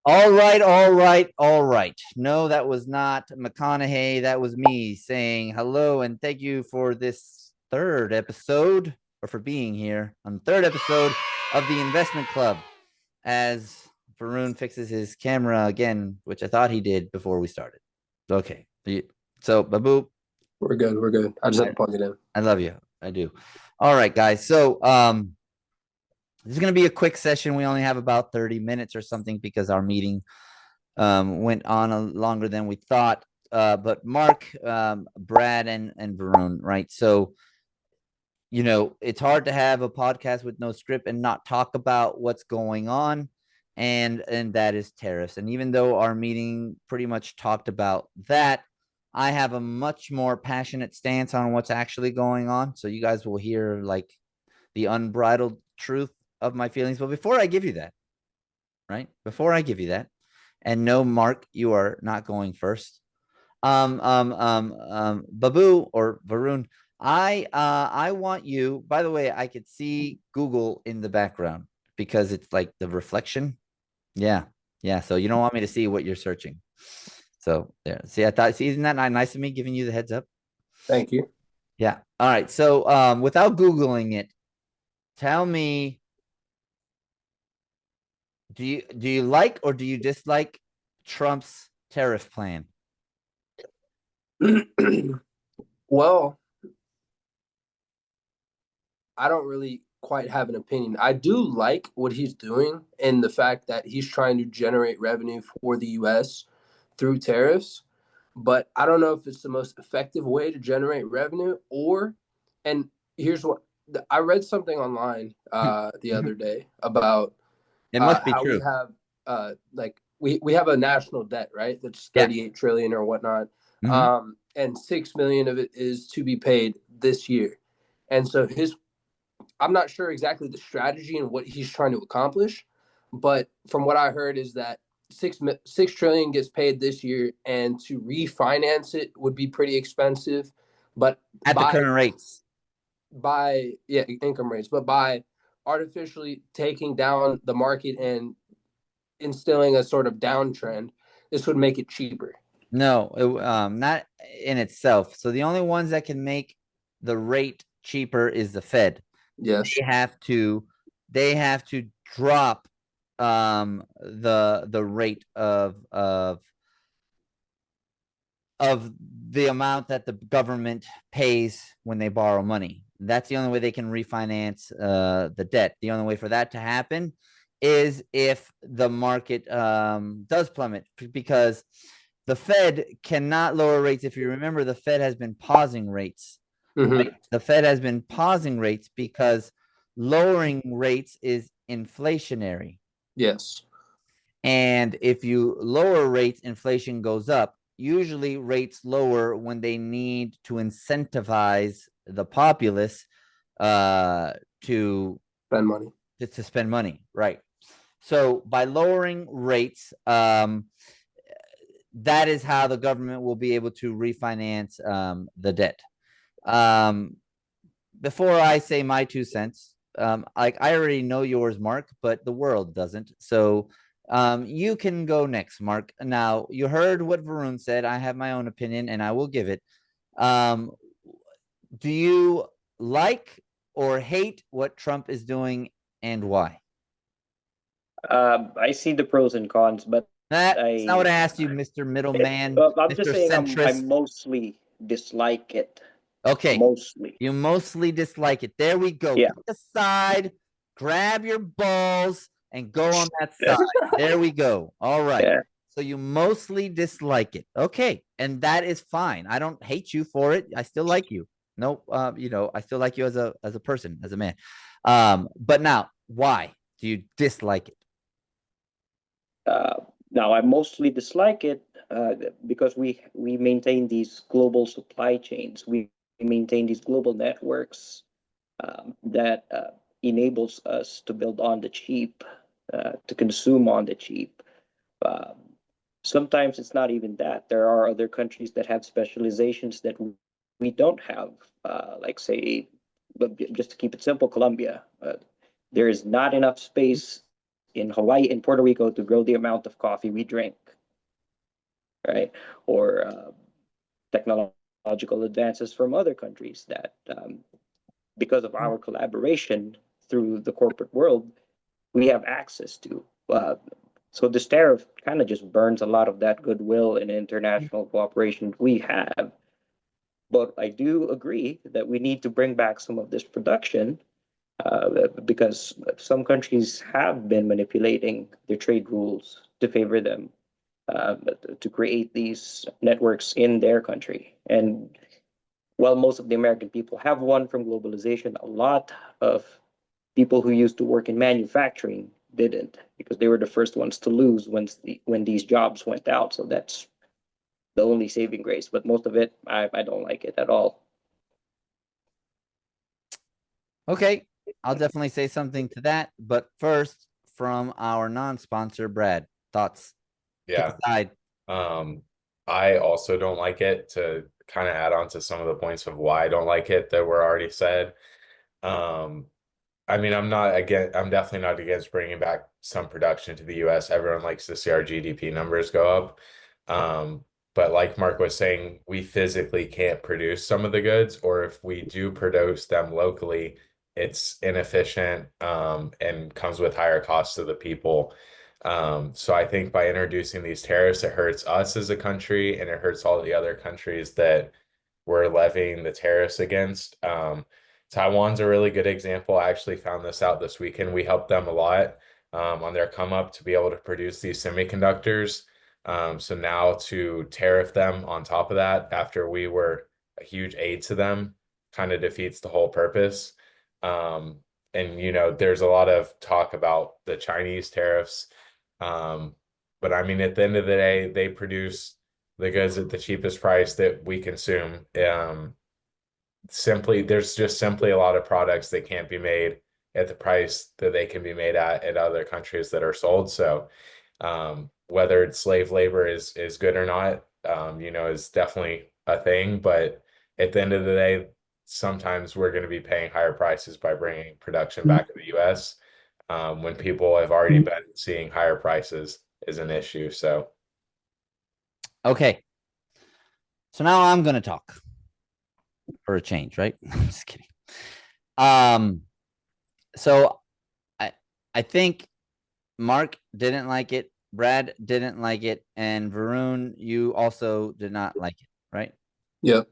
All right, all right, all right. No, that was not McConaughey. That was me saying hello and thank you for this third episode, or for being here on the third episode of the Investment Club. As Varun fixes his camera again, which I thought he did before we started. Okay. So, Babu, We're good. We're good. I just had I, to plug it in. I love you. I do. All right, guys. So, this is going to be a quick session. We only have about 30 minutes or something because our meeting went on longer than we thought. But Mark, Brad, and Varun, right? So, it's hard to have a podcast with no script and not talk about what's going on, and that is tariffs. And even though our meeting pretty much talked about that, I have a much more passionate stance on what's actually going on. So you guys will hear like the unbridled truth of my feelings. But before I give you that, right? Before I give you that, and no, Mark, you are not going first. Babu or Varun, I want you. By the way, I could see Google in the background because it's like the reflection. Yeah, yeah. So you don't want me to see what you're searching. So there. See, I thought. See, isn't that nice of me giving you the heads up? Thank you. Yeah. All right. So without Googling it, tell me, do you like or do you dislike Trump's tariff plan? Well, I don't really quite have an opinion. I do like what he's doing and the fact that he's trying to generate revenue for the US through tariffs, but I don't know if it's the most effective way to generate revenue and here's what I read something online the other day about It must be how we true. have like we have a national debt, right? That's Yeah. 38 trillion or whatnot. Mhm. And 6 million of it is to be paid this year. And so I'm not sure exactly the strategy and what he's trying to accomplish, but from what I heard is that 6 trillion gets paid this year, and to refinance it would be pretty expensive. But At the by current rates. income rates, but by artificially taking down the market and instilling a sort of downtrend, this would make it cheaper. No, not in itself. So the only ones that can make the rate cheaper is the Fed. Yes. They have to drop the rate of the amount that the government pays when they borrow money. That's the only way they can refinance the debt. The only way for that to happen is if the market does plummet, because the Fed cannot lower rates. If you remember, the Fed has been pausing rates. Mm-hmm. Right? The Fed has been pausing rates because lowering rates is inflationary. Yes. And if you lower rates, inflation goes up. Usually rates lower when they need to incentivize the populace to Spend money. to spend money, right? So by lowering rates, that is how the government will be able to refinance the debt. Um, Before I say my 2 cents, I already know yours, Mark, but the world doesn't. So you can go next, Mark. Now, you heard what Varun said. I have my own opinion, and I will give it. Um, do you like or hate what Trump is doing, and why? I see the pros and cons, but That's not what I asked you, Mr. Middleman, I'm just Mr. saying I Centrist. mostly dislike it. Okay, Mostly, you mostly dislike it. There we go. yeah, Pick a side, grab your balls, and go on that side. There we go. All right. yeah. So you mostly dislike it. Okay. And that is fine. I don't hate you for it. I still like you. No, I still like you as a person, as a man. But now, why do you dislike it? Uh, Now I mostly dislike it because we maintain these global supply chains. We maintain these global networks that enables us to build on the cheap, to consume on the cheap. Um, Sometimes it's not even that. There are other countries that have specializations that we don't have. Like say, just to keep it simple, Colombia. There is not enough space in Hawaii and Puerto Rico to grow the amount of coffee we drink, right? Or technological advances from other countries that, because of our collaboration through the corporate world, we have access to. So this tariff kind of just burns a lot of that goodwill and international cooperation we have. But I do agree that we need to bring back some of this production, because some countries have been manipulating their trade rules to favor them, to create these networks in their country. And while most of the American people have won from globalization, a lot of people who used to work in manufacturing didn't, because they were the first ones to lose when these jobs went out. So that's the only saving grace. But most of it, I don't like it at all. Okay, I'll definitely say something to that. But first, from our non-sponsor, Brad, thoughts? Yeah. Side. I also don't like it, to kind of add on to some of the points of why I don't like it that were already said. I mean, I'm definitely not against bringing back some production to the US. Everyone likes to see our GDP numbers go up. But like Mark was saying, we physically can't produce some of the goods, or if we do produce them locally, it's inefficient, and comes with higher costs to the people. So I think by introducing these tariffs, it hurts us as a country, and it hurts all the other countries that we're levying the tariffs against. Taiwan's a really good example. I actually found this out this weekend. We helped them a lot, on their come up to be able to produce these semiconductors. So now to tariff them on top of that, after we were a huge aid to them, kind of defeats the whole purpose. And there's a lot of talk about the Chinese tariffs. But I mean, at the end of the day, they produce the goods at the cheapest price that we consume. There's just simply a lot of products that can't be made at the price that they can be made at other countries that are sold. So, whether it's slave labor is good or not, is definitely a thing. But at the end of the day, sometimes we're going to be paying higher prices by bringing production back to the US, when people have already been seeing higher prices is an issue. So, Okay. So now I'm going to talk for a change, right? I'm just kidding. So I think Mark didn't like it, Brad didn't like it, and Varun, you also did not like it, right? Yep.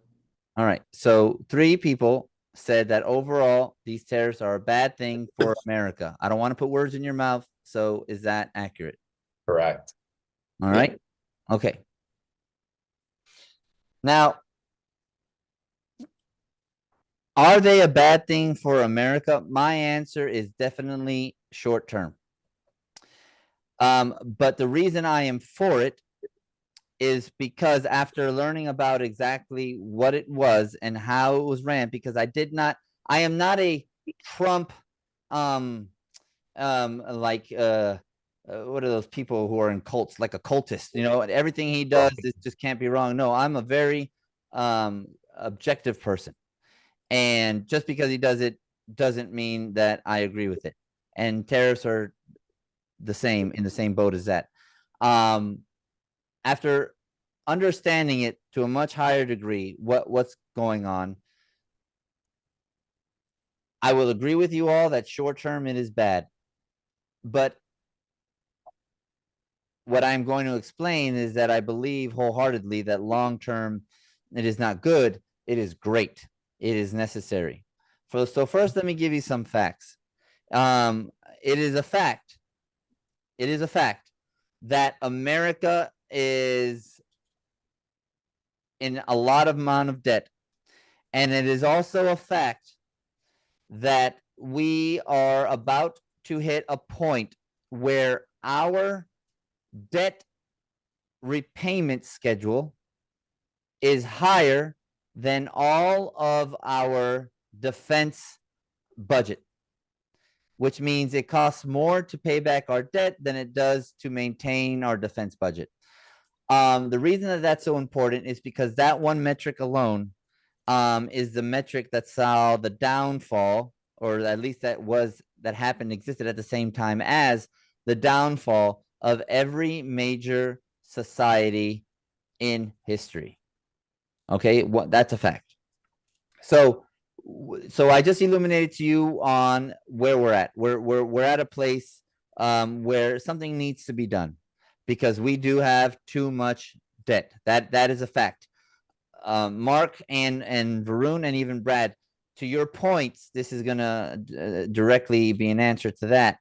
All right. So 3 people said that overall these tariffs are a bad thing for America. I don't want to put words in your mouth. So is that accurate? correct. All right. Okay. Now, are they a bad thing for America? My answer is definitely short term. But the reason I am for it is because after learning about exactly what it was and how it was ran, because I am not a Trump, like, what are those people who are in cults, like a cultist, everything he does just can't be wrong. No, I'm a very objective person. And just because he does it doesn't mean that I agree with it. And tariffs are in the same boat as that. After understanding it to a much higher degree, what's going on, I will agree with you all that short term it is bad. But what I'm going to explain is that I believe wholeheartedly that long term it is not good, it is great, it is necessary. So first, let me give you some facts. It is a fact that America is in a lot of amount of debt. And it is also a fact that we are about to hit a point where our debt repayment schedule is higher than all of our defense budget, which means it costs more to pay back our debt than it does to maintain our defense budget. The reason that that's so important is because that one metric alone is the metric that saw the downfall, or at least existed at the same time as the downfall of every major society in history. Okay, that's a fact. So I just illuminated to you on where we're at. We're at a place where something needs to be done because we do have too much debt. That is a fact. Mark and Varun and even Brad, to your points, this is gonna directly be an answer to that.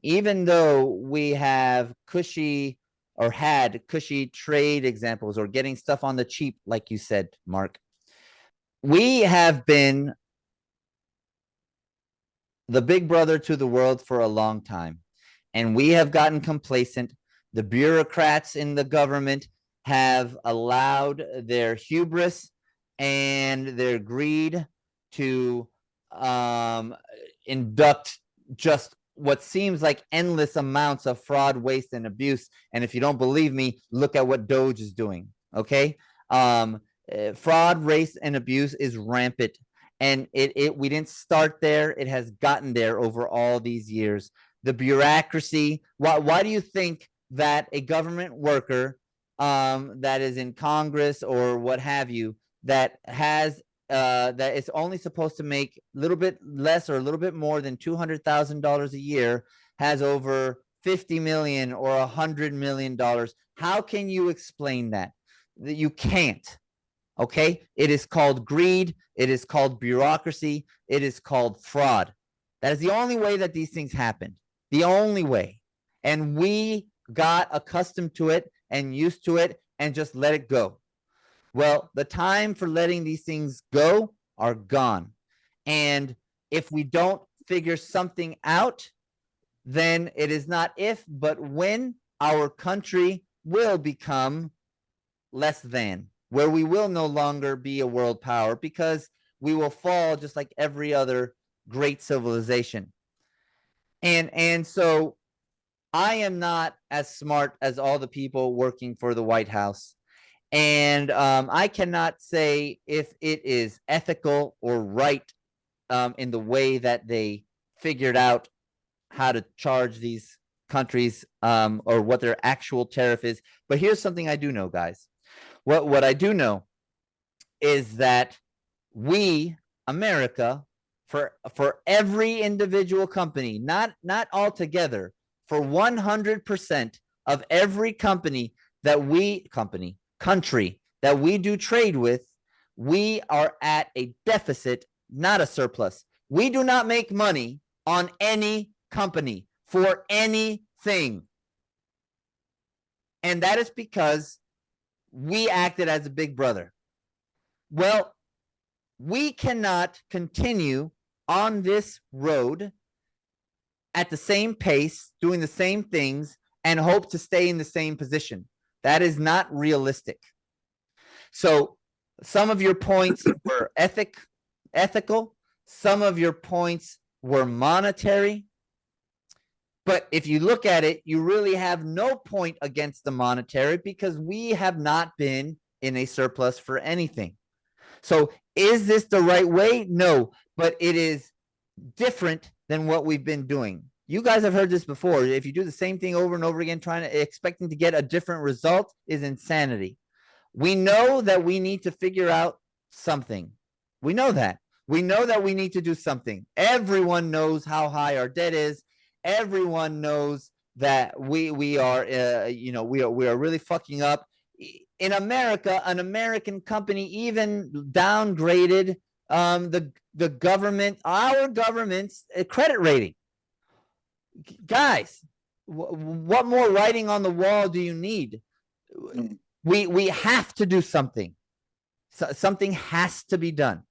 Even though we have cushy or had cushy trade examples or getting stuff on the cheap, like you said, Mark, we have been the big brother to the world for a long time, and we have gotten complacent. The bureaucrats in the government have allowed their hubris and their greed to induct just what seems like endless amounts of fraud, waste, and abuse. And if you don't believe me, look at what Doge is doing. Okay, fraud, waste, and abuse is rampant, and we didn't start there. It has gotten there over all these years. The bureaucracy. Why do you think that a government worker that is in Congress or what have you that has that is only supposed to make a little bit less or a little bit more than $200,000 a year has over 50 million or $100 million? How can you explain that? You can't. Okay, it is called greed. It is called bureaucracy. It is called fraud. That is the only way that these things happen. The only way. And we got accustomed to it and used to it and just let it go. Well, the time for letting these things go are gone. And if we don't figure something out, then it is not if, but when our country will become less than, where we will no longer be a world power because we will fall just like every other great civilization. And so I am not as smart as all the people working for the White House. And I cannot say if it is ethical or right in the way that they figured out how to charge these countries or what their actual tariff is. But here's something I do know, guys. What I do know is that we, America, for every individual company, not all together, for 100% of every country that we do trade with, we are at a deficit, not a surplus. We do not make money on any company for anything. And that is because we acted as a big brother. Well, we cannot continue on this road at the same pace, doing the same things, and hope to stay in the same position. That is not realistic. So some of your points were ethical. Some of your points were monetary. But if you look at it, you really have no point against the monetary because we have not been in a surplus for anything. So is this the right way? No, but it is different than what we've been doing. You guys have heard this before. If you do the same thing over and over again, expecting to get a different result is insanity. We know that we need to figure out something. We know that. We know that we need to do something. Everyone knows how high our debt is. Everyone knows that we are really fucking up. In America, an American company even downgraded the government, our government's credit rating. Guys, what more writing on the wall do you need? We have to do something. Something has to be done,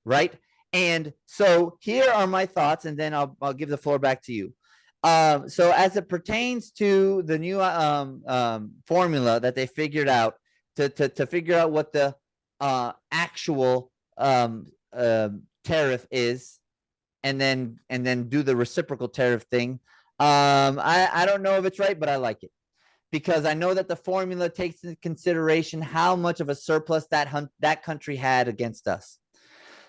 right? And so here are my thoughts, and then I'll give the floor back to you. So as it pertains to the new formula that they figured out to figure out what the actual tariff is, and then do the reciprocal tariff thing. I don't know if it's right, but I like it because I know that the formula takes into consideration how much of a surplus that country had against us.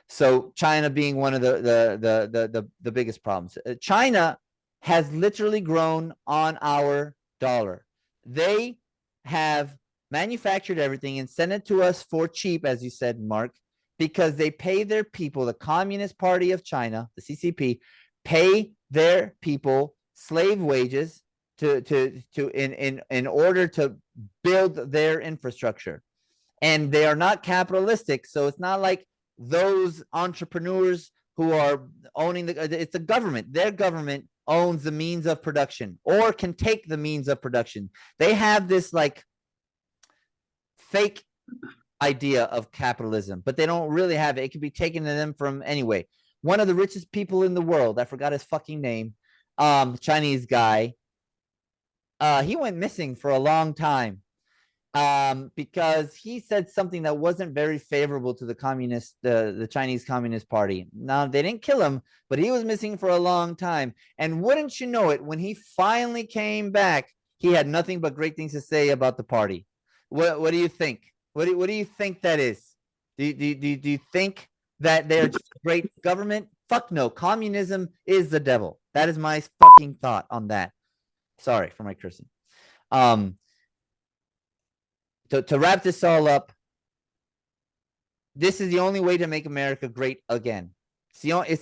So China being one of the biggest problems. China has literally grown on our dollar. They have manufactured everything and sent it to us for cheap, as you said, Mark, because they pay their people, the Communist Party of China, the CCP, pay their people slave wages in order to build their infrastructure. And they are not capitalistic, so it's not like those entrepreneurs who are owning it's a government. Their government owns the means of production or can take the means of production. They have this like fake idea of capitalism, but they don't really have it. It can be taken to them from anyway. One of the richest people in the world, I forgot his fucking name, Chinese guy, he went missing for a long time because he said something that wasn't very favorable to the Chinese Communist Party. Now, they didn't kill him, but he was missing for a long time. And wouldn't you know it, when he finally came back, he had nothing but great things to say about the party. What do you think? What do you think that is? Do you think that they're just a great government? Fuck no. Communism is the devil. That is my fucking thought on that. Sorry for my cursing. To wrap this all up, this is the only way to make America great again. I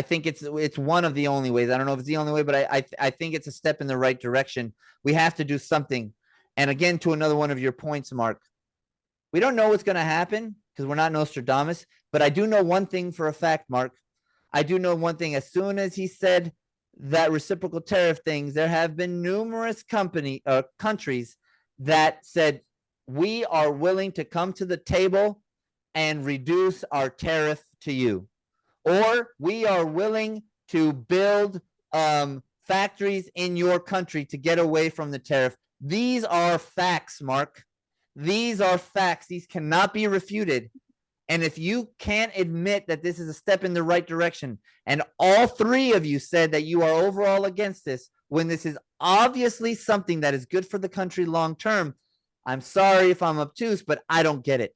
think it's one of the only ways. I don't know if it's the only way, but I think it's a step in the right direction. We have to do something. And again, to another one of your points, Mark, we don't know what's going to happen because we're not Nostradamus, but I do know one thing for a fact, Mark. I do know one thing. As soon as he said that reciprocal tariff things, there have been numerous countries that said, we are willing to come to the table and reduce our tariff to you. Or we are willing to build factories in your country to get away from the tariff. These are facts, Mark. These are facts. These cannot be refuted. And if you can't admit that this is a step in the right direction, and all three of you said that you are overall against this, when this is obviously something that is good for the country long term, I'm sorry if I'm obtuse, but I don't get it.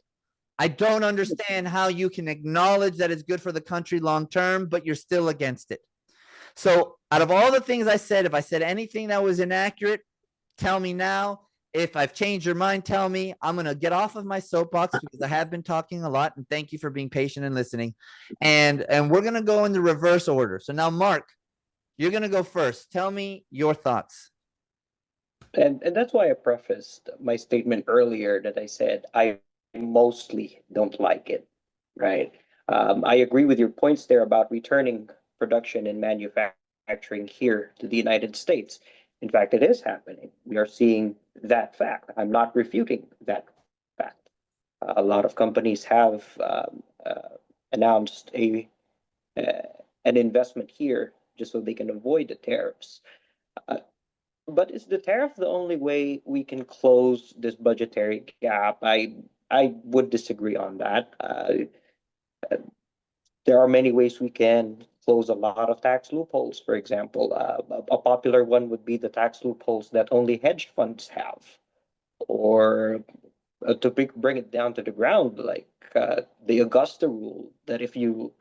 I don't understand how you can acknowledge that it's good for the country long term, but you're still against it. So out of all the things I said, if I said anything that was inaccurate, tell me now. If I've changed your mind, tell me. I'm going to get off of my soapbox because I have been talking a lot, and thank you for being patient and listening. And we're going to go in the reverse order. So now, Mark, you're going to go first. Tell me your thoughts. And that's why I prefaced my statement earlier that I said I mostly don't like it, right? I agree with your points there about returning production and manufacturing here to the United States. In fact, it is happening. We are seeing that fact. I'm not refuting that fact. A lot of companies have announced an investment here just so they can avoid the tariffs. But is the tariff the only way we can close this budgetary gap? I would disagree on that. There are many ways we can close a lot of tax loopholes. For example, a popular one would be the tax loopholes that only hedge funds have, or to bring it down to the ground, like the Augusta rule, that if you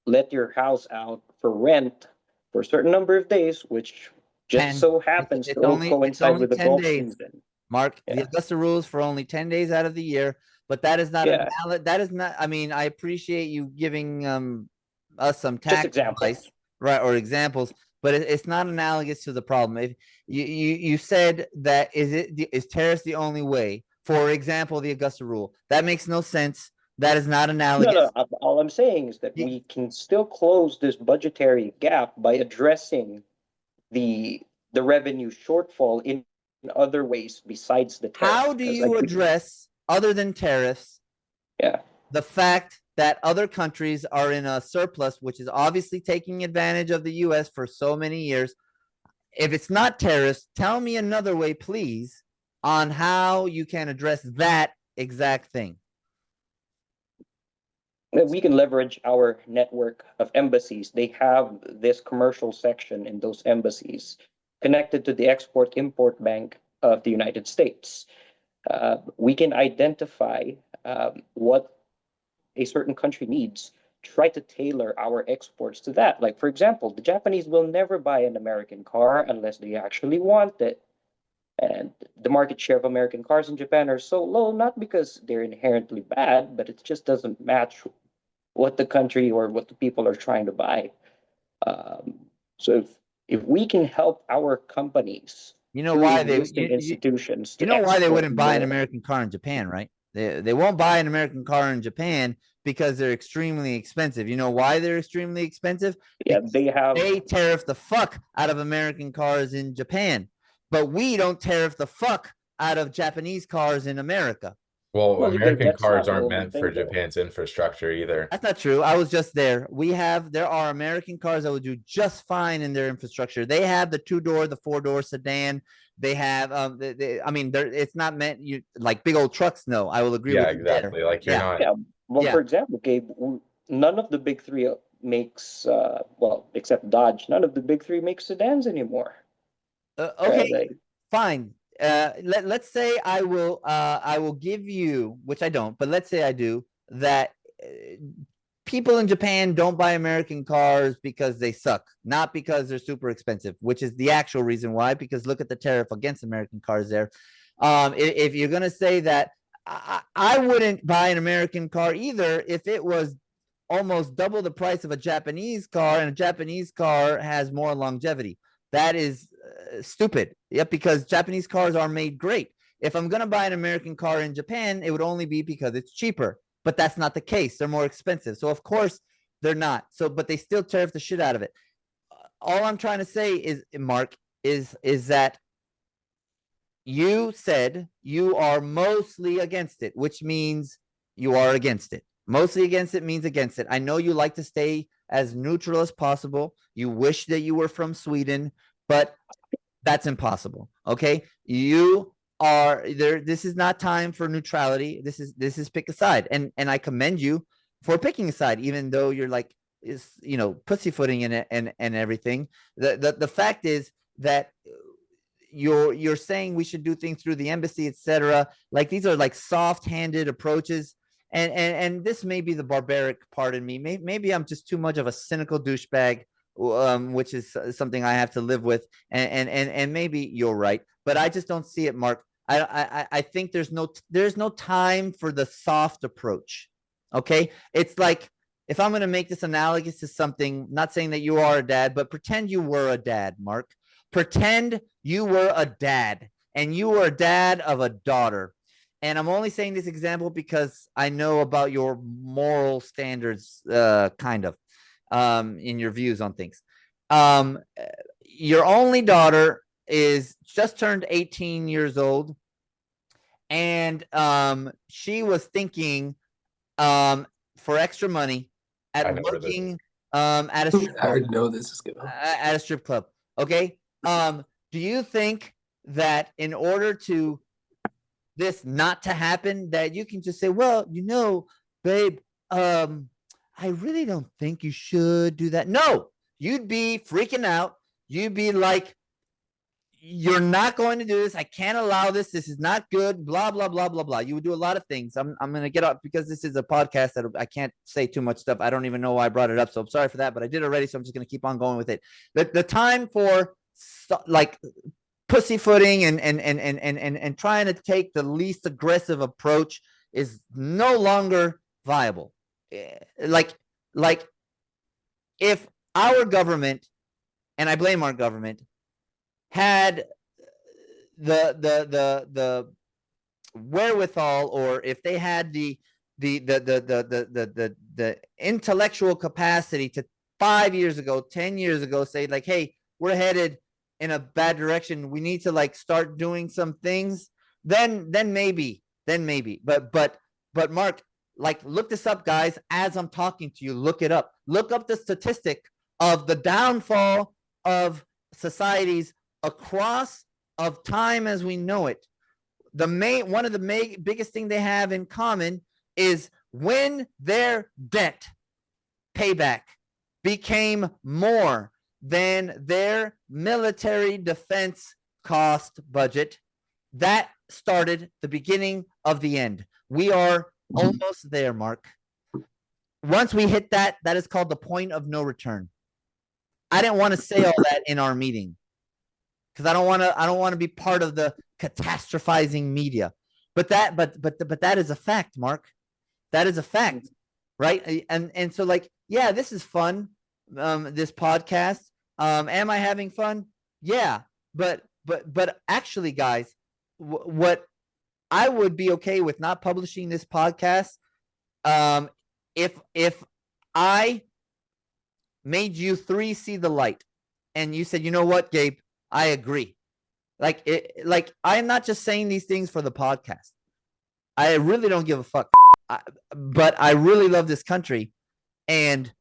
let your house out for rent for a certain number of days, which just so happens to coincide with the 10 golf days. season. Mark, the Augusta rules for only 10 days out of the year, but that is not that is not, I mean, I appreciate you giving us some tax advice, right, or examples, but it's not analogous to the problem. If you said that is tariffs the only way? For example, the Augusta rule. That makes no sense. That is not analogous. No. All I'm saying is that we can still close this budgetary gap by addressing the revenue shortfall in other ways besides the tariff. How do you address, other than tariffs, the fact that other countries are in a surplus, which is obviously taking advantage of the US for so many years? If it's not tariffs, tell me another way, please, on how you can address that exact thing. We can leverage our network of embassies. They have this commercial section in those embassies connected to the Export-Import Bank of the United States. We can identify what a certain country needs try to tailor our exports to that. Like, for example, the Japanese will never buy an American car unless they actually want it. And the market share of American cars in Japan are so low, not because they're inherently bad, but it just doesn't match what the country or what the people are trying to buy. So if we can help our companies You know through why they existing institutions you to know why they export wouldn't buy an more. American car in Japan, right? They won't buy an American car in Japan because they're extremely expensive. You know why they're extremely expensive? Yeah, Because they have. they tariff the fuck out of American cars in Japan, but we don't tariff the fuck out of Japanese cars in America. Well, Well, again, American that's cars not the aren't only meant for thing, though. Japan's infrastructure either. That's not true. I was just there. There are American cars that would do just fine in their infrastructure. They have the 2-door, the 4-door sedan. They have, I mean, it's not meant you like big old trucks. No, I will agree Yeah, with you there. exactly. Like you're Yeah. not. Yeah. Well, Yeah. for example, Gabe, none of the big three makes, well, except Dodge, none of the big three makes sedans anymore. Okay, Like, fine. Let's say I will give you, which I don't, but let's say I do, that people in Japan don't buy American cars because they suck, not because they're super expensive, which is the actual reason why, because look at the tariff against American cars there. If you're going to say that, I wouldn't buy an American car either if it was almost double the price of a Japanese car, and a Japanese car has more longevity. That is stupid. Yep, because Japanese cars are made great. If I'm going to buy an American car in Japan, it would only be because it's cheaper. But that's not the case. They're more expensive. So of course they're not. So, but they still tariff the shit out of it. All I'm trying to say is, Mark, is that you said you are mostly against it, which means you are against it. Mostly against it means against it. I know you like to stay as neutral as possible. You wish that you were from Sweden, but that's impossible. Okay. You are there. This is not time for neutrality. This is pick a side. And I commend you for picking a side, even though you're like, is, you know, pussyfooting in it and everything. The fact is that you're saying we should do things through the embassy, etc. Like these are like soft-handed approaches. And this may be the barbaric part in me. Maybe I'm just too much of a cynical douchebag, which is something I have to live with. And maybe you're right, but I just don't see it, Mark. I think there's no time for the soft approach. Okay, it's like if I'm going to make this analogous to something, not saying that you are a dad, but pretend you were a dad, Mark. Pretend you were a dad, and you were a dad of a daughter. And I'm only saying this example because I know about your moral standards, kind of, in your views on things. Your only daughter is just turned 18 years old, and she was thinking for extra money at working at a strip I club. already know this is gonna. At a strip club. Okay. Do you think that in order to this not to happen, that you can just say, well, you know, babe, I really don't think you should do that? No, you'd be freaking out. You'd be like, you're not going to do this. I can't allow this. This is not good. Blah, blah, blah, blah, blah. You would do a lot of things. I'm going to get up because this is a podcast that I can't say too much stuff. I don't even know why I brought it up. So I'm sorry for that, but I did already. So I'm just going to keep on going with it. The time for like pussyfooting and trying to take the least aggressive approach is no longer viable. Like if our government, and I blame our government, had the wherewithal, or if they had the intellectual capacity to 5 years ago, 10 years ago, say like, hey, we're headed in a bad direction, we need to like start doing some things, then maybe, but Mark, like, look this up, guys, as I'm talking to you. Look it up. Look up the statistic of the downfall of societies across of time as we know it. One of the biggest thing they have in common is when their debt payback became more than their military defense cost budget, that started the beginning of the end. We are almost there, Mark. once we hit that, that is called the point of no return. I didn't want to say all that in our meeting because I don't want to be part of the catastrophizing media. But that is a fact, Mark. That is a fact, right? And so like, yeah, this is fun. This podcast. Am I having fun? Yeah, but actually, guys, what I would be okay with not publishing this podcast, if I made you three see the light, and you said, you know what, Gabe, I agree. Like I'm not just saying these things for the podcast. I really don't give a fuck. But I really love this country, and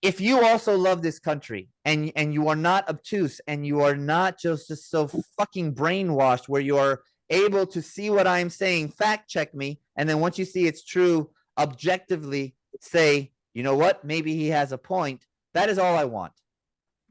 if you also love this country and you are not obtuse and you are not just so fucking brainwashed where you are able to see what I'm saying, fact check me, and then once you see it's true, objectively say, you know what, maybe he has a point. That is all I want.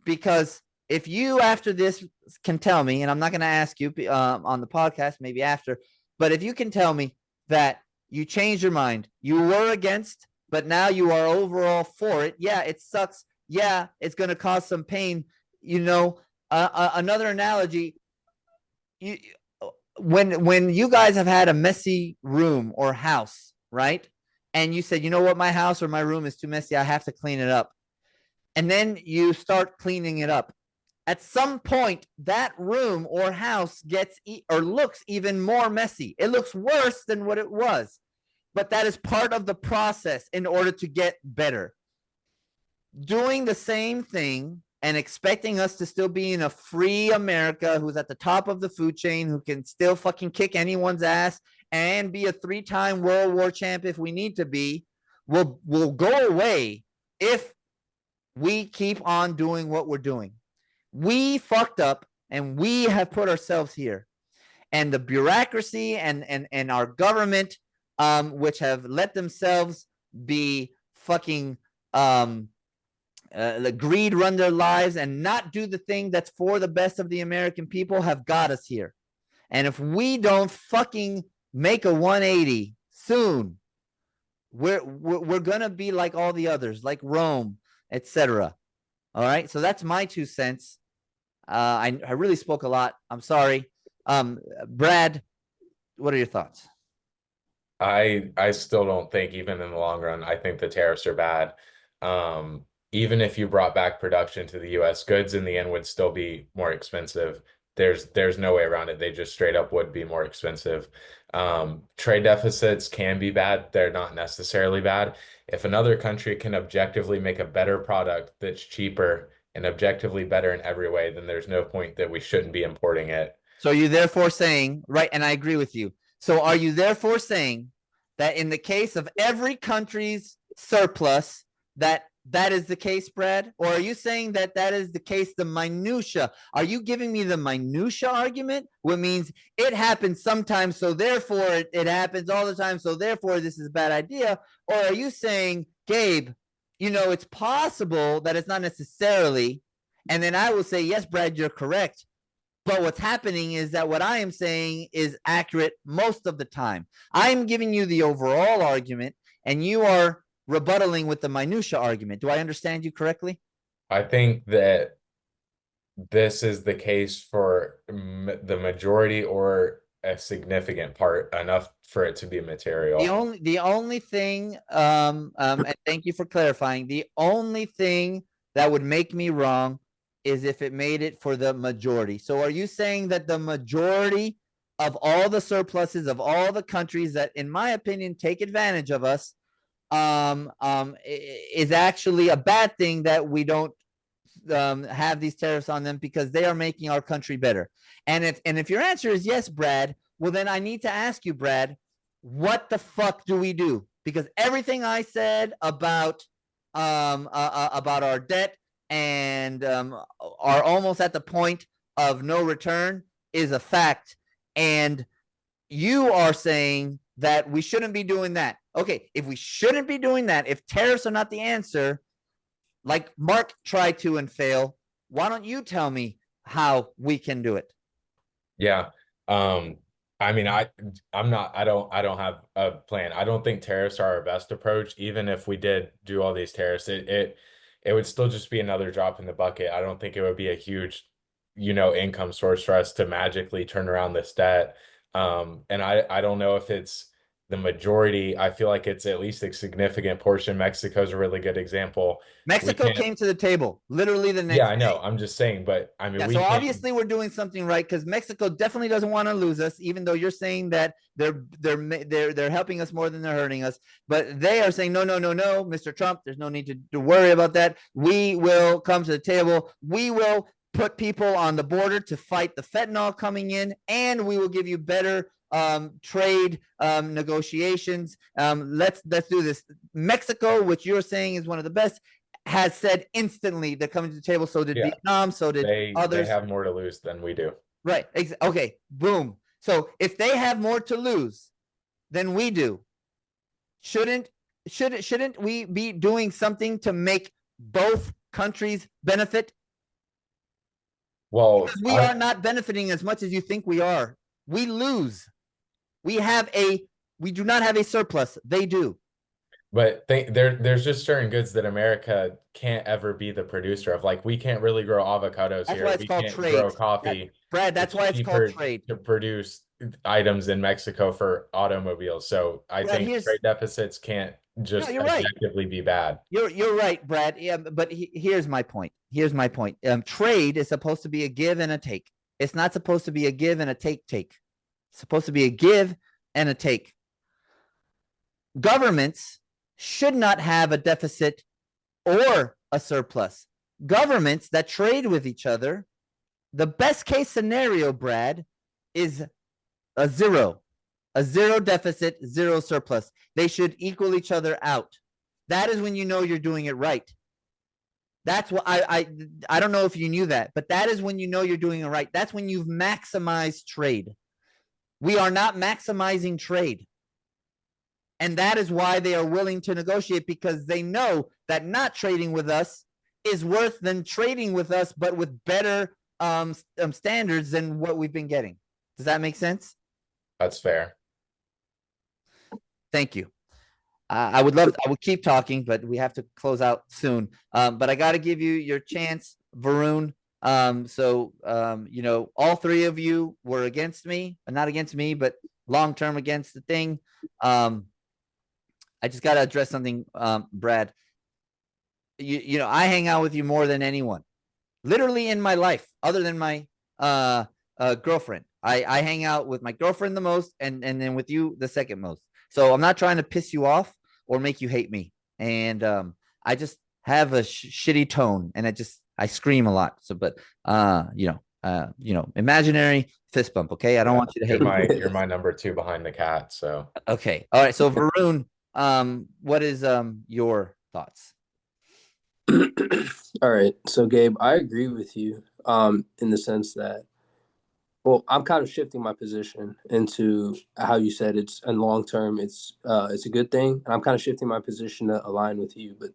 Because if you after this can tell me, and I'm not going to ask you on the podcast, maybe after, but if you can tell me that you changed your mind, you were against, but now you are overall for it. Yeah, it sucks. Yeah, it's going to cause some pain. You know, another analogy, when you guys have had a messy room or house, right? And you said, you know what, my house or my room is too messy, I have to clean it up. And then you start cleaning it up. At some point, that room or house gets or looks even more messy. It looks worse than what it was. But that is part of the process in order to get better. Doing the same thing and expecting us to still be in a free America who's at the top of the food chain, who can still fucking kick anyone's ass and be a 3-time World War champ if we need to be, will go away if we keep on doing what we're doing. We fucked up and we have put ourselves here. And the bureaucracy and our government, which have let themselves be fucking greed run their lives and not do the thing that's for the best of the American people, have got us here. And if we don't fucking make a 180 soon, we're gonna be like all the others, like Rome, etc. All right, so that's my 2 cents. I really spoke a lot. I'm sorry. Brad, what are your thoughts? I still don't think, even in the long run, I think the tariffs are bad. Even if you brought back production to the US, goods in the end would still be more expensive. There's no way around it. They just straight up would be more expensive. Trade deficits can be bad. They're not necessarily bad. If another country can objectively make a better product that's cheaper and objectively better in every way, then there's no point that we shouldn't be importing it. So you're therefore saying, right, and I agree with you. So are you therefore saying that in the case of every country's surplus, that is the case, Brad? Or are you saying that is the case, the minutia? Are you giving me the minutia argument, which means it happens sometimes, so therefore it happens all the time, so therefore this is a bad idea? Or are you saying, Gabe, you know, it's possible that it's not necessarily, and then I will say, yes, Brad, you're correct. But what's happening is that what I am saying is accurate most of the time. I'm giving you the overall argument, and you are rebuttaling with the minutia argument. Do I understand you correctly? I think that this is the case for the majority or a significant part, enough for it to be material. The only thing, and thank you for clarifying, the only thing that would make me wrong is if it made it for the majority. So are you saying that the majority of all the surpluses of all the countries that, in my opinion, take advantage of us, is actually a bad thing, that we don't have these tariffs on them because they are making our country better? And if your answer is yes, Brad, well, then I need to ask you, Brad, what the fuck do we do? Because everything I said about our debt and are almost at the point of no return is a fact. And you are saying that we shouldn't be doing that. Okay, if we shouldn't be doing that, if tariffs are not the answer, like Mark tried to and fail, why don't you tell me how we can do it? Yeah. I mean, I'm not, I don't have a plan. I don't think tariffs are our best approach. Even if we did do all these tariffs, it would still just be another drop in the bucket. I don't think it would be a huge, income source for us to magically turn around this debt. And I don't know if it's the majority. I feel like it's at least a significant portion. Mexico's a really good example. We Mexico can't, came to the table literally the yeah, next I day. know. I'm just saying, but I mean, Yeah, we so can't. obviously we're doing something right because Mexico definitely doesn't want to lose us, even though you're saying that they're helping us more than they're hurting us. But they are saying, no, no, no, no, Mr. Trump, there's no need to worry about that. We will come to the table. We will put people on the border to fight the fentanyl coming in, and we will give you better trade negotiations. Let's do this. Mexico, which you're saying is one of the best, has said instantly they're coming to the table. So did Yeah, Vietnam. So did they others. have more to lose than we do. Right. Okay. Boom. So if they have more to lose than we do, shouldn't we be doing something to make both countries benefit? Well, Because we are not benefiting as much as you think we are. We lose. We do not have a surplus. They do. but there's just certain goods that America can't ever be the producer of. Like we can't really grow avocados That's here. why it's We called can't trade. grow coffee. Brad, that's It's why it's called cheaper trade. to produce items in Mexico for automobiles. So I Brad, think trade deficits can't no, just you're right. objectively be bad. You're right, Brad. Yeah, but here's my point. Here's my point. Trade is supposed to be a give and a take. It's not supposed to be a give and a take. It's supposed to be a give and a take. Governments should not have a deficit or a surplus. Governments that trade with each other, the best case scenario, Brad, is a zero deficit, zero surplus. They should equal each other out. That is when you know you're doing it right. That's what I don't know if you knew that, but that is when you know you're doing it right. That's when you've maximized trade. We are not maximizing trade. And that is why they are willing to negotiate, because they know that not trading with us is worse than trading with us, but with better standards than what we've been getting. Does that make sense? That's fair. Thank you. I would keep talking, but we have to close out soon. But I got to give you your chance, Varun. All three of you were against me, not against me, but long-term against the thing. I just got to address something, Brad. I hang out with you more than anyone, literally in my life, other than my girlfriend. I hang out with my girlfriend the most, and then with you the second most. So I'm not trying to piss you off or make you hate me. And I just have a shitty tone, and I scream a lot. So, but imaginary fist bump. Okay, I don't want you to hate me. You're my number two behind the cat. So okay, all right. So Varun, what is your thoughts? All right. So Gabe, I agree with you in the sense that, well, I'm kind of shifting my position into how you said it's in long term, it's a good thing. And I'm kind of shifting my position to align with you. But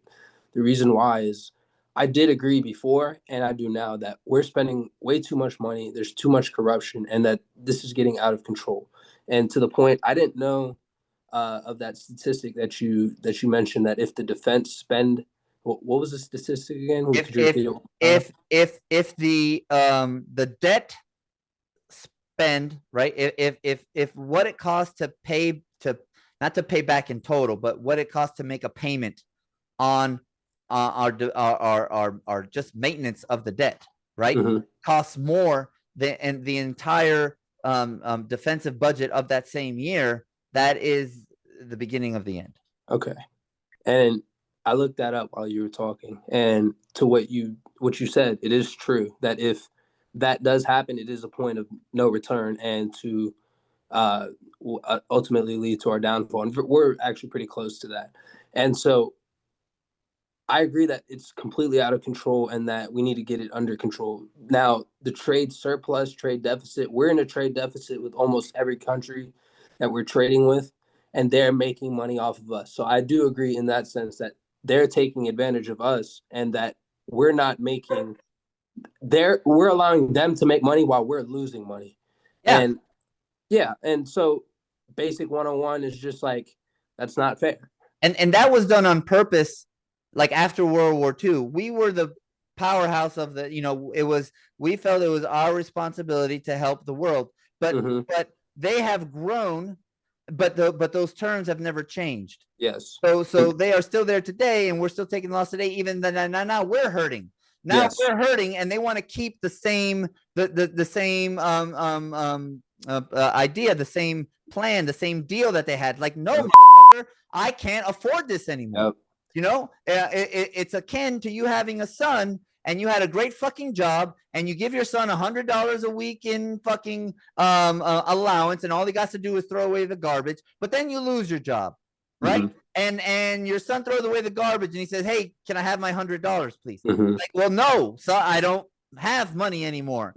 the reason why is I did agree before, and I do now, that we're spending way too much money. There's too much corruption, and that this is getting out of control. And to the point, I didn't know of that statistic that you mentioned, that if the defense spend, what was the statistic again? If the debt spend, right, if what it costs to pay, to not to pay back in total, but what it costs to make a payment on our just maintenance of the debt, right, costs more than the entire defensive budget of that same year, that is the beginning of the end. Okay. And I looked that up while you were talking, and to what you said, it is true that if that does happen, it is a point of no return, and to ultimately lead to our downfall. And we're actually pretty close to that. And so I agree that it's completely out of control and that we need to get it under control. Now, the trade surplus, trade deficit, we're in a trade deficit with almost every country that we're trading with, and they're making money off of us. So I do agree in that sense that they're taking advantage of us, and that we're not making, we're allowing them to make money while we're losing money. Yeah. And Yeah, and so basic 101 is just like that's not fair. And that was done on purpose. Like after World War II, we were the powerhouse of the, we felt it was our responsibility to help the world. But they have grown, but those terms have never changed. Yes. So they are still there today, and we're still taking the loss today. Even now we're hurting. Now we're hurting, and they want to keep the same same idea, the same plan, the same deal that they had. Like, no, motherfucker, I can't afford this anymore. Yep. It's akin to you having a son, and you had a great fucking job, and you give your son $100 a week in fucking allowance, and all he got to do is throw away the garbage. But then you lose your job, right? And your son throws away the garbage, and he says, "Hey, can I have my $100, please?" Like, well, no, so I don't have money anymore.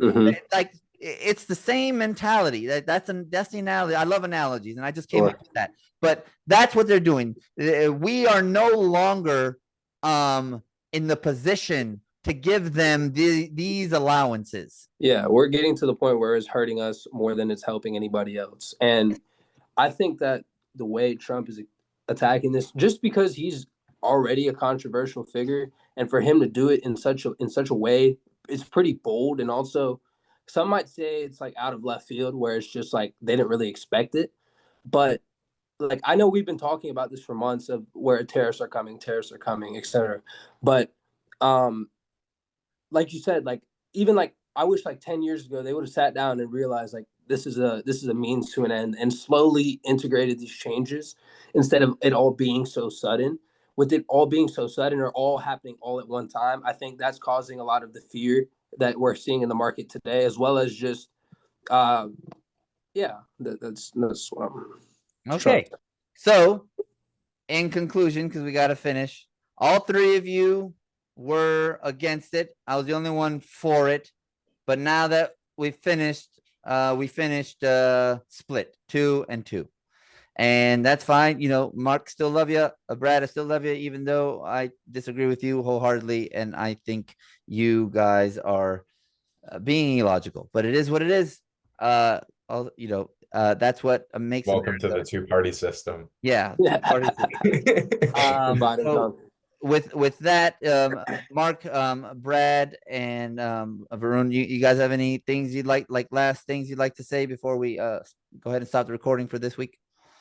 Like, it's the same mentality. That's the analogy. I love analogies, and I just came up with that. But that's what they're doing. We are no longer in the position to give them these allowances. Yeah, we're getting to the point where it's hurting us more than it's helping anybody else. And I think that the way Trump is attacking this, just because he's already a controversial figure, and for him to do it in such a way, it's pretty bold. And also, some might say it's like out of left field, where it's just like they didn't really expect it. But like, I know we've been talking about this for months of where tariffs are coming, etc. But like you said, like even like I wish like 10 years ago they would have sat down and realized like this is a means to an end, and slowly integrated these changes instead of it all being so sudden. With it all being so sudden or all happening all at one time, I think that's causing a lot of the fear that we're seeing in the market today, as well as just that's what I'm okay. So in conclusion, because we got to finish, all three of you were against it. I was the only one for it. But now that we finished split 2-2. And that's fine. Mark, still love you. Brad, I still love you, even though I disagree with you wholeheartedly. And I think you guys are being illogical, but it is what it is. That's what makes Welcome America. to the two-party system. Yeah. Two-party system. With that, Mark, Brad, and Varun, you guys have any things you'd like last things you'd like to say before we go ahead and stop the recording for this week?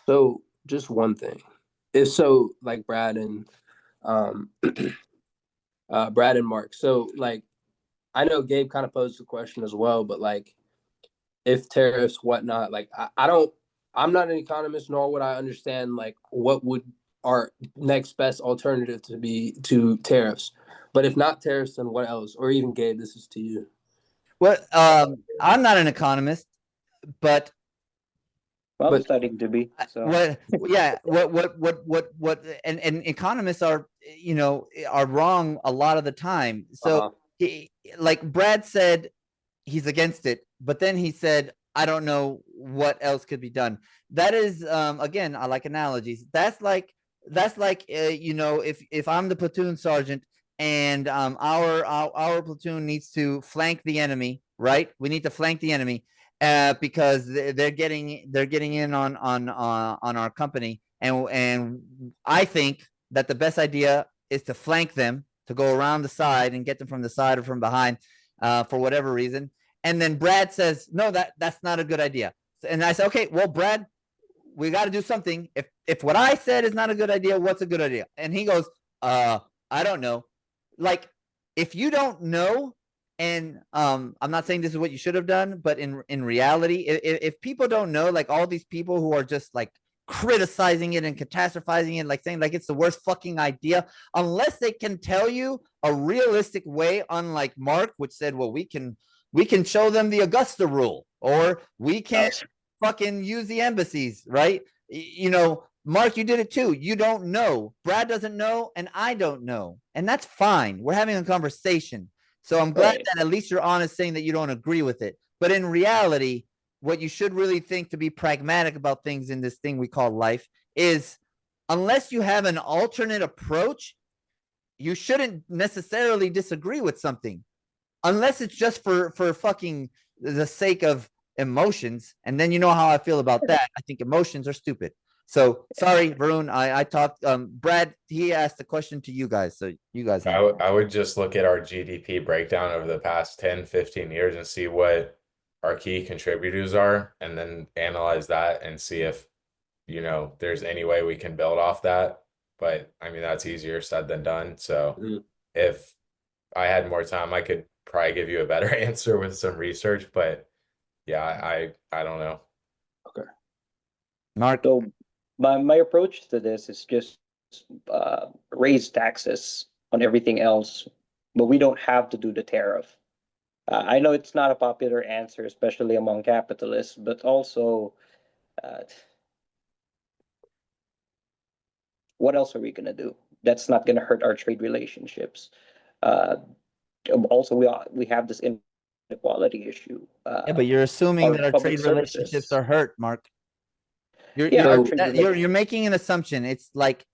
So just one thing. If so, like Brad and Mark. So like, I know Gabe kind of posed the question as well, but like, if tariffs, whatnot, like I'm not an economist, nor would I understand like what would our next best alternative to be to tariffs. But if not tariffs, then what else? Or even Gabe, this is to you. Well, I'm not an economist, but I'm studying to be. So. What and economists are wrong a lot of the time. So like Brad said, he's against it, but then he said, I don't know what else could be done. That is, again, I like analogies. That's like if I'm the platoon sergeant and our platoon needs to flank the enemy, right? We need to flank the enemy because they're getting in on our company, and I think that the best idea is to flank them, to go around the side and get them from the side or from behind, for whatever reason. And then Brad says, no, that's not a good idea. And I said, okay, well, Brad, we got to do something. If what I said is not a good idea, what's a good idea? And he goes, I don't know. Like, if you don't know, and I'm not saying this is what you should have done, but in reality, if people don't know, like all these people who are just like criticizing it and catastrophizing it, like saying like it's the worst fucking idea, unless they can tell you a realistic way, unlike Mark, which said, well, we can show them the Augusta rule, or we can't fucking use the embassies, right? Mark, you did it too. You don't know. Brad doesn't know, and I don't know. And that's fine. We're having a conversation. So I'm glad that at least you're honest saying that you don't agree with it. But in reality, what you should really think to be pragmatic about things in this thing we call life is, unless you have an alternate approach, you shouldn't necessarily disagree with something. Unless it's just for fucking the sake of emotions. And then you know how I feel about that. I think emotions are stupid. So sorry, Varun. I talked. Brad, he asked the question to you guys. So you guys. I would just look at our GDP breakdown over the past 10, 15 years and see what our key contributors are, and then analyze that and see if, you know, there's any way we can build off that. But I mean, that's easier said than done. So if I had more time, I could probably give you a better answer with some research. But yeah, I don't know. Okay. Mark. So my approach to this is just raise taxes on everything else, but we don't have to do the tariff. I know it's not a popular answer, especially among capitalists, but also, what else are we going to do? That's not going to hurt our trade relationships. Also, we have this inequality issue. Yeah, but you're assuming that our public trade relationships services. are hurt, Mark. Yeah, our trade You're making an assumption. It's like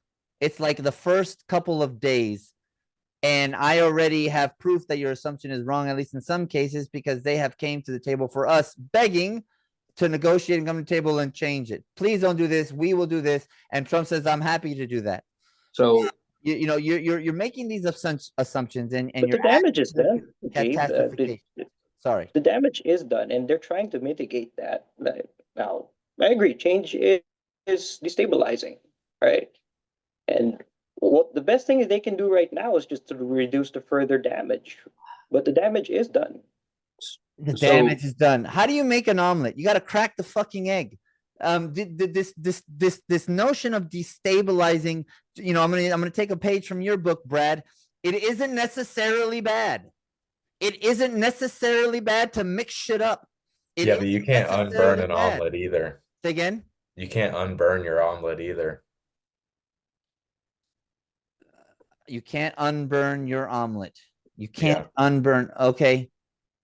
the first couple of days, and I already have proof that your assumption is wrong, at least in some cases, because they have came to the table for us begging to negotiate and come to the table and change it. Please don't do this. We will do this. And Trump says, I'm happy to do that. So you know, you're making these assumptions, and but you're the damage is done, Gabe. Sorry. The damage is done, and they're trying to mitigate that. Now, I agree. Change is destabilizing, right? And what the best thing they can do right now is just to reduce the further damage. But the damage is done. The damage is done. How do you make an omelet? You got to crack the fucking egg. This notion of destabilizing, you know, I'm gonna take a page from your book, Brad. It isn't necessarily bad. It isn't necessarily bad to mix shit up. Yeah, but you can't unburn an omelet either. Say again? You can't unburn your omelet either. You can't unburn your omelet. You can't unburn. Okay,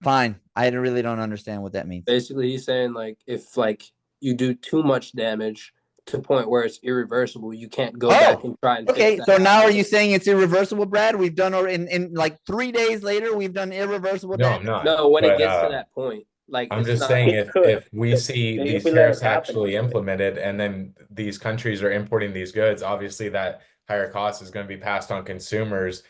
fine. I really don't understand what that means. Basically, he's saying like if like you do too much damage to the point where it's irreversible, you can't go back and try and fix that. So now are you saying it's irreversible, Brad? We've done in like 3 days later, we've done irreversible damage. I'm not. No, when it gets to that point, like I'm just saying if we see these tariffs actually implemented, and then these countries are importing these goods, obviously that higher cost is going to be passed on consumers.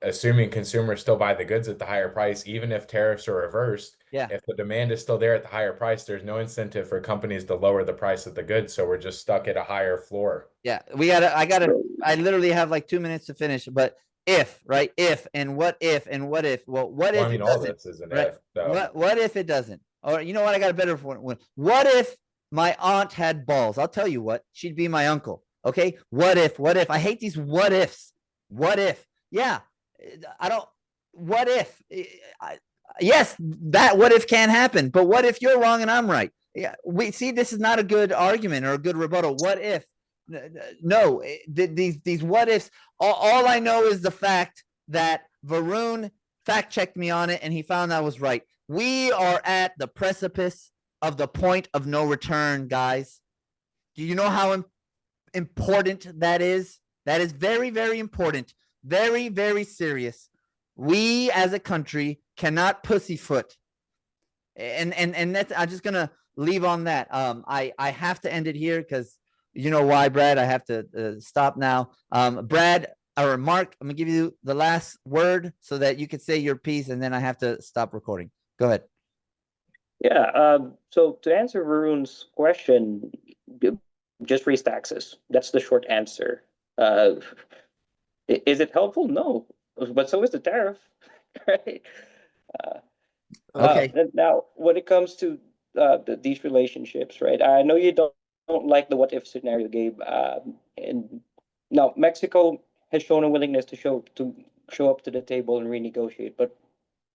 Assuming consumers still buy the goods at the higher price, even if tariffs are reversed. Yeah. If the demand is still there at the higher price, there's no incentive for companies to lower the price of the goods. So we're just stuck at a higher floor. Yeah, I literally have like 2 minutes to finish, but if, right? If, and what if, and what if, well, what if it doesn't? This is an right? if. So. What if it doesn't? Or you know what? I got a better one. What if my aunt had balls? I'll tell you what, she'd be my uncle. Okay. What if? I hate these what ifs. What if? Yeah. What if? Yes, that what if can happen, but what if you're wrong and I'm right? Yeah. We see this is not a good argument or a good rebuttal. What if? No, these what ifs. All I know is the fact that Varun fact checked me on it and he found I was right. We are at the precipice of the point of no return, guys. Do you know how important that is? That is very, very important. Very, very serious. We as a country cannot pussyfoot. And that's, I'm just gonna leave on that. I have to end it here because you know why, Brad. I have to stop now. Brad or Mark, I'm gonna give you the last word so that you can say your piece, and then I have to stop recording. Go ahead. Yeah. So to answer Varun's question, just raise taxes. That's the short answer. Is it helpful? No, but so is the tariff, right? Okay. Now, when it comes to these relationships, right? I know you don't like the what if scenario, Gabe. And now Mexico has shown a willingness to show up to the table and renegotiate. But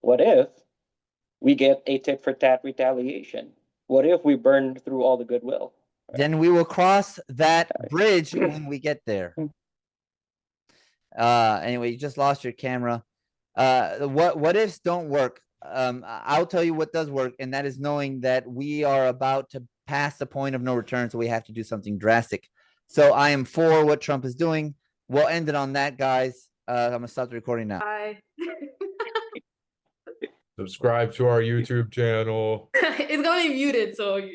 what if we get a tit for tat retaliation? What if we burn through all the goodwill? Right? Then we will cross that bridge when we get there. Anyway, you just lost your camera. What ifs don't work. I'll tell you what does work, and that is knowing that we are about to pass the point of no return, so we have to do something drastic. So I am for what Trump is doing. We'll end it on that, guys. I'm gonna stop the recording now. Bye. Subscribe to our YouTube channel. It's gonna be muted, so you're